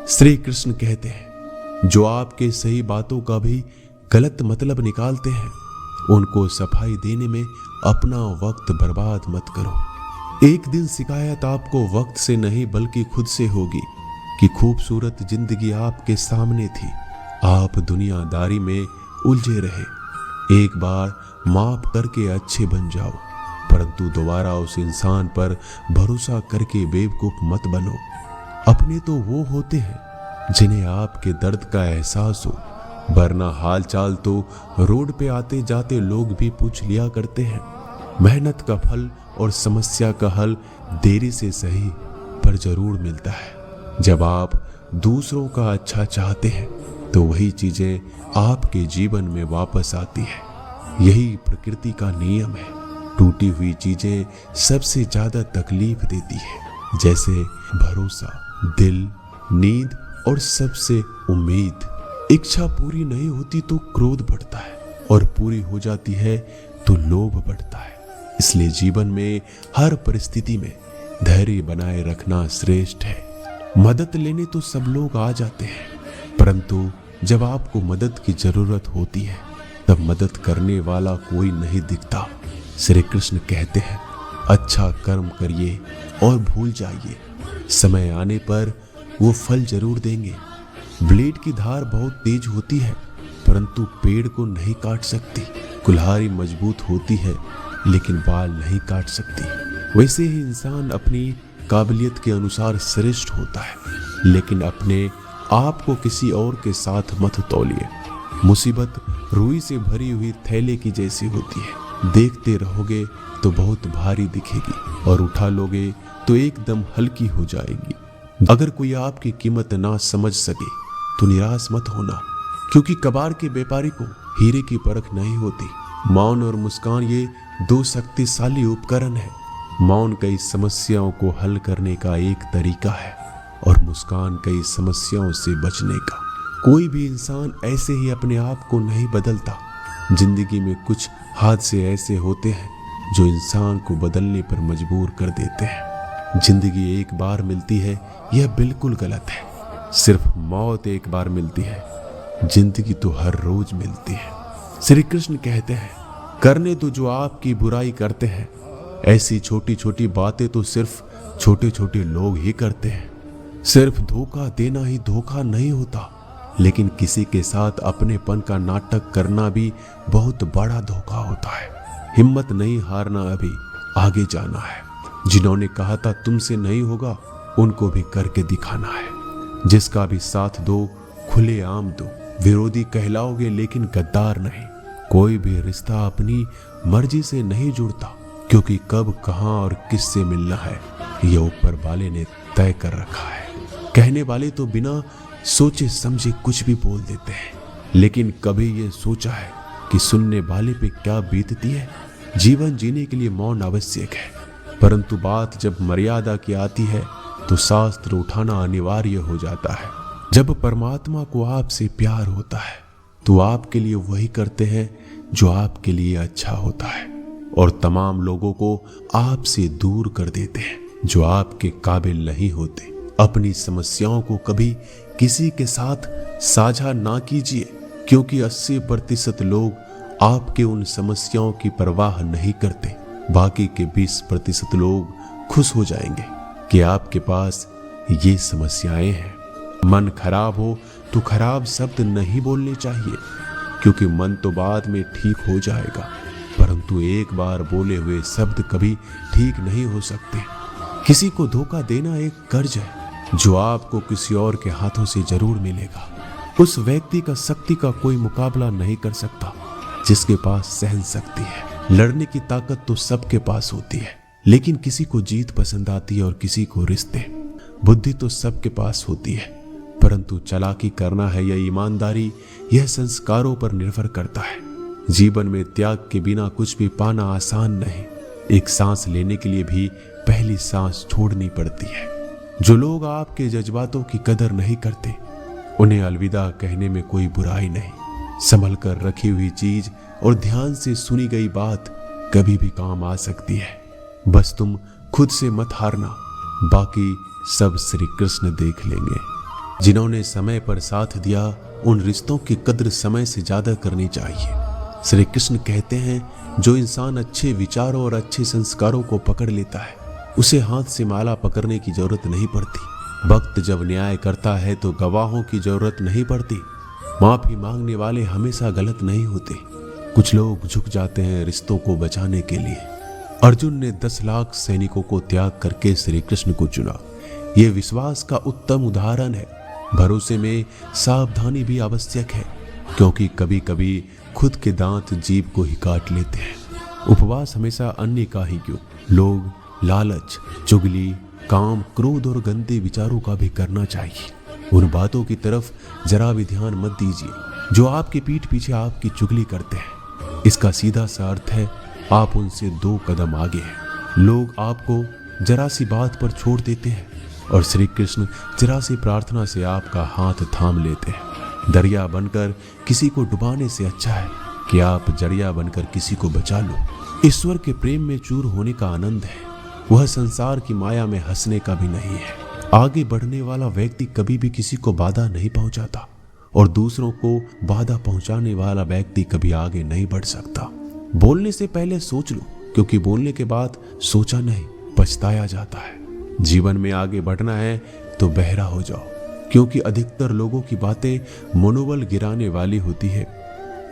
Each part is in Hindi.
श्री कृष्ण कहते हैं, जो आपके सही बातों का भी गलत मतलब निकालते हैं, उनको सफाई देने में अपना वक्त बर्बाद मत करो। एक दिन शिकायत आपको वक्त से नहीं बल्कि खुद से होगी कि खूबसूरत जिंदगी आपके सामने थी, आप दुनियादारी में उलझे रहे। एक बार माफ करके अच्छे बन जाओ, परंतु दोबारा उस इंसान पर भरोसा करके बेवकूफ मत बनो। अपने तो वो होते हैं जिन्हें आपके दर्द का एहसास हो, वरना हाल चाल तो रोड पे आते जाते लोग भी पूछ लिया करते हैं। मेहनत का फल और समस्या का हल देरी से सही पर जरूर मिलता है। जब आप दूसरों का अच्छा चाहते हैं तो वही चीजें आपके जीवन में वापस आती है। यही प्रकृति का नियम है। टूटी हुई चीजें सबसे ज्यादा तकलीफ देती है, जैसे भरोसा, दिल, नींद और सबसे उम्मीद। इच्छा पूरी नहीं होती तो क्रोध बढ़ता है, और पूरी हो जाती है तो लोभ बढ़ता है। इसलिए जीवन में हर परिस्थिति में धैर्य बनाए रखना श्रेष्ठ है। मदद लेने तो सब लोग आ जाते हैं, परंतु जब आपको मदद की जरूरत होती है तब मदद करने वाला कोई नहीं दिखता। श्री कृष्ण कहते हैं, अच्छा कर्म करिए और भूल जाइए, समय आने पर वो फल जरूर देंगे। ब्लेड की धार बहुत तेज होती है, परंतु पेड़ को नहीं काट सकती। कुल्हाड़ी मजबूत होती है, लेकिन बाल नहीं काट सकती। वैसे ही इंसान अपनी काबिलियत के अनुसार श्रेष्ठ होता है, लेकिन अपने आप को किसी और के साथ मत तौलिए। मुसीबत रुई से भरी हुई थैले की जैसी होती है। देखते रहोगे तो बहुत भारी दिखेगी, और उठा लोगे तो एकदम हल्की हो जाएगी। अगर कोई आपकी कीमत ना समझ सके तो निराश मत होना, क्योंकि कबाड़ के व्यापारी को हीरे की परख नहीं होती। मौन और मुस्कान ये दो शक्तिशाली उपकरण है। मौन कई समस्याओं को हल करने का एक तरीका है, और मुस्कान कई समस्याओं से बचने का। कोई भी इंसान ऐसे ही अपने आप को नहीं बदलता। जिंदगी में कुछ हादसे ऐसे होते हैं जो इंसान को बदलने पर मजबूर कर देते हैं। जिंदगी एक बार मिलती है, यह बिल्कुल गलत है। सिर्फ मौत एक बार मिलती है, जिंदगी तो हर रोज मिलती है। श्री कृष्ण कहते हैं, करने तो जो आपकी बुराई करते हैं, ऐसी छोटी छोटी बातें तो सिर्फ छोटे छोटे लोग ही करते हैं। सिर्फ धोखा देना ही धोखा नहीं होता, लेकिन किसी के साथ अपनेपन का नाटक करना भी बहुत बड़ा धोखा होता है। हिम्मत नहीं हारना, अभी आगे जाना है। जिन्होंने कहा था तुमसे नहीं होगा, उनको भी करके दिखाना है। जिसका भी साथ दो, खुले आम दो। विरोधी कहलाओगे लेकिन गद्दार नहीं। कोई भी रिश्ता अपनी मर्जी से नहीं जुड़ता, क्योंकि कब, कहां और किससे मिलना है यह ऊपर वाले ने तय कर रखा है। कहने वाले तो बिना सोचे समझे कुछ भी बोल देते हैं, लेकिन कभी ये सोचा है कि सुनने वाले पे क्या बीतती है। जीवन जीने के लिए मौन आवश्यक है, परंतु बात जब मर्यादा की आती है तो शास्त्र उठाना अनिवार्य हो जाता है। जब परमात्मा को आपसे प्यार होता है तो आपके लिए वही करते हैं जो आपके लिए अच्छा होता है, और तमाम लोगों को आपसे दूर कर देते हैं जो आपके काबिल नहीं होते। अपनी समस्याओं को कभी किसी के साथ साझा ना कीजिए, क्योंकि 80% लोग आपके उन समस्याओं की परवाह नहीं करते। बाकी के 20% लोग खुश हो जाएंगे कि आपके पास ये समस्याएं हैं। मन खराब हो तो खराब शब्द नहीं बोलने चाहिए, क्योंकि मन तो बाद में ठीक हो जाएगा, परंतु एक बार बोले हुए शब्द कभी ठीक नहीं हो सकते। किसी को धोखा देना एक कर्ज है जो आपको किसी और के हाथों से जरूर मिलेगा। उस व्यक्ति का शक्ति का कोई मुकाबला नहीं कर सकता जिसके पास सहन शक्ति है। लड़ने की ताकत तो सबके पास होती है, लेकिन किसी को जीत पसंद आती है और किसी को रिश्ते। बुद्धि तो सबके पास होती है, परंतु चालाकी करना है या ईमानदारी, यह संस्कारों पर निर्भर करता है। जीवन में त्याग के बिना कुछ भी पाना आसान नहीं। एक सांस लेने के लिए भी पहली सांस छोड़नी पड़ती है। जो लोग आपके जज्बातों की कदर नहीं करते, उन्हें अलविदा कहने में कोई बुराई नहीं। संभल कर रखी हुई चीज और ध्यान से सुनी गई बात कभी भी काम आ सकती है। बस तुम खुद से मत हारना, बाकी सब श्री कृष्ण देख लेंगे। जिन्होंने समय पर साथ दिया, उन रिश्तों की कद्र समय से ज्यादा करनी चाहिए। श्री कृष्ण कहते हैं, जो इंसान अच्छे विचारों और अच्छे संस्कारों को पकड़ लेता है, उसे हाथ से माला पकड़ने की जरूरत नहीं पड़ती। वक्त जब न्याय करता है तो गवाहों की जरूरत नहीं पड़ती। माफी मांगने वाले हमेशा गलत नहीं होते। कुछ लोग झुक जाते हैं रिश्तों को बचाने के लिए। अर्जुन ने 10 लाख सैनिकों को त्याग करके श्री कृष्ण को चुना। यह विश्वास का उत्तम उदाहरण है। भरोसे में सावधानी भी आवश्यक है, क्योंकि कभी कभी खुद के दांत जीभ को ही काट लेते हैं। उपवास हमेशा अन्य का ही क्यों, लोग लालच, चुगली, काम, क्रोध और गंदे विचारों का भी करना चाहिए। उन बातों की तरफ जरा भी ध्यान मत दीजिए जो आपकी पीठ पीछे आपकी चुगली करते हैं। इसका सीधा सा अर्थ है, आप उनसे 2 कदम आगे हैं। लोग आपको जरा सी बात पर छोड़ देते हैं और श्री कृष्ण जरा सी प्रार्थना से आपका हाथ थाम लेते हैं। दरिया बनकर किसी को डुबाने से अच्छा है कि आप जरिया बनकर किसी को बचा लो। ईश्वर के प्रेम में चूर होने का आनंद है, वह संसार की माया में हंसने का भी नहीं है। आगे बढ़ने वाला व्यक्ति कभी भी किसी को बाधा नहीं पहुंचाता और दूसरों को बाधा पहुंचाने वाला व्यक्ति कभी आगे नहीं बढ़ सकता। बोलने से पहले सोच लो, क्योंकि बोलने के बाद सोचा नहीं पछताया जाता है। जीवन में आगे बढ़ना है तो बहरा हो जाओ, क्योंकि अधिकतर लोगों की बातें मनोबल गिराने वाली होती है।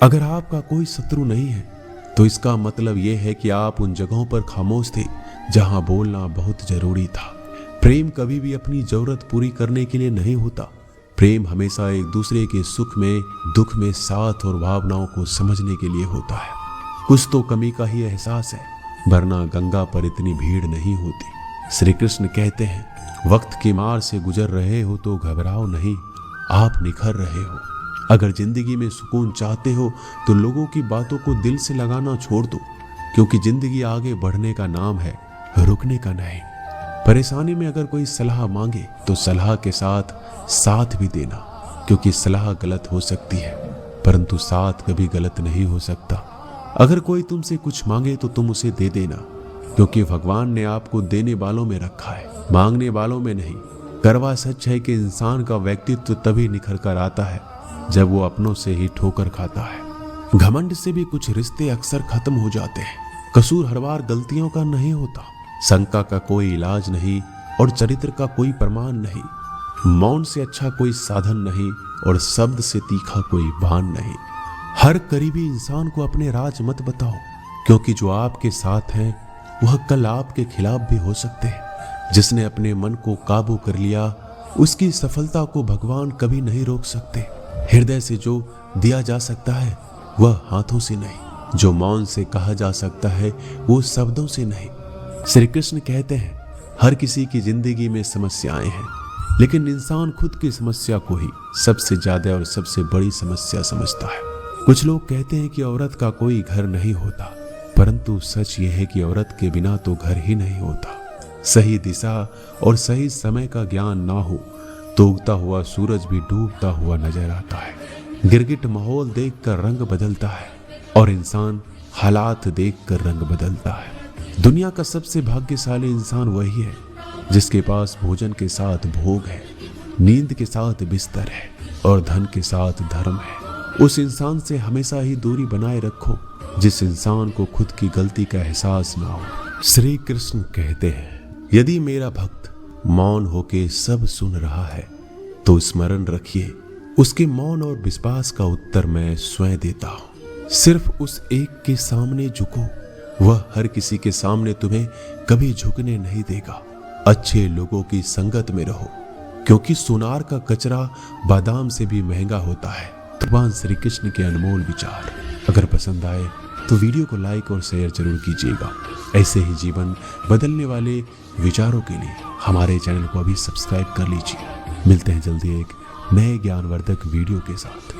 अगर आपका कोई शत्रु नहीं है तो इसका मतलब यह है कि आप उन जगहों पर खामोश थे जहां बोलना बहुत जरूरी था। प्रेम कभी भी अपनी जरूरत पूरी करने के लिए नहीं होता। प्रेम हमेशा एक दूसरे के सुख में दुख में साथ और भावनाओं को समझने के लिए होता है। कुछ तो कमी का ही एहसास है, वरना गंगा पर इतनी भीड़ नहीं होती। श्री कृष्ण कहते हैं, वक्त की मार से गुजर रहे हो तो घबराओ नहीं, आप निखर रहे हो। अगर जिंदगी में सुकून चाहते हो तो लोगों की बातों को दिल से लगाना छोड़ दो, क्योंकि जिंदगी आगे बढ़ने का नाम है, रुकने का नहीं। परेशानी में अगर कोई सलाह मांगे तो सलाह के साथ साथ भी देना, क्योंकि सलाह गलत हो सकती है परंतु साथ कभी गलत नहीं हो सकता। अगर कोई तुमसे कुछ मांगे तो तुम उसे दे देना, क्योंकि भगवान ने आपको देने वालों में रखा है, मांगने वालों में नहीं। करवा सच है कि इंसान का व्यक्तित्व तभी निखर कर आता है जब वो अपनों से ही ठोकर खाता है। घमंड से भी कुछ रिश्ते अक्सर खत्म हो जाते हैं। कसूर हर बार गलतियों का नहीं होता, शंका का कोई इलाज नहीं और चरित्र का कोई प्रमाण नहीं। मौन से अच्छा कोई साधन नहीं और शब्द से तीखा कोई बाण नहीं। हर करीबी इंसान को अपने राज मत बताओ, क्योंकि जो आपके साथ हैं वह कल आपके खिलाफ भी हो सकते हैं। जिसने अपने मन को काबू कर लिया, उसकी सफलता को भगवान कभी नहीं रोक सकते। हृदय से जो दिया जा सकता है वह हाथों से नहीं, जो मौन से कहा जा सकता है वो शब्दों से नहीं। श्री कृष्ण कहते हैं, हर किसी की जिंदगी में समस्याएं हैं, लेकिन इंसान खुद की समस्या को ही सबसे ज्यादा और सबसे बड़ी समस्या समझता है। कुछ लोग कहते हैं कि औरत का कोई घर नहीं होता, परंतु सच यह है कि औरत के बिना तो घर ही नहीं होता। सही दिशा और सही समय का ज्ञान ना हो तो उगता हुआ सूरज भी डूबता हुआ नजर आता है। गिरगिट माहौल देखकर रंग बदलता है और इंसान हालात देखकर रंग बदलता है। दुनिया का सबसे भाग्यशाली इंसान वही है जिसके पास भोजन के साथ भोग है, नींद के साथ बिस्तर है और धन के साथ धर्म है। उस इंसान से हमेशा ही दूरी बनाए रखो जिस इंसान को खुद की गलती का एहसास ना हो। श्री कृष्ण कहते हैं, यदि मेरा भक्त मौन होके सब सुन रहा है तो स्मरण रखिए, उसके मौन और विश्वास का उत्तर मैं स्वयं देता हूं। सिर्फ उस एक के सामने झुको, वह हर किसी के सामने तुम्हें कभी झुकने नहीं देगा। अच्छे लोगों की संगत में रहो, क्योंकि सोनार का कचरा बादाम से भी महंगा होता है। भगवान श्री कृष्ण के अनमोल विचार अगर पसंद आए तो वीडियो को लाइक और शेयर जरूर कीजिएगा। ऐसे ही जीवन बदलने वाले विचारों के लिए हमारे चैनल को अभी सब्सक्राइब कर लीजिए। मिलते हैं जल्दी एक नए ज्ञानवर्धक वीडियो के साथ।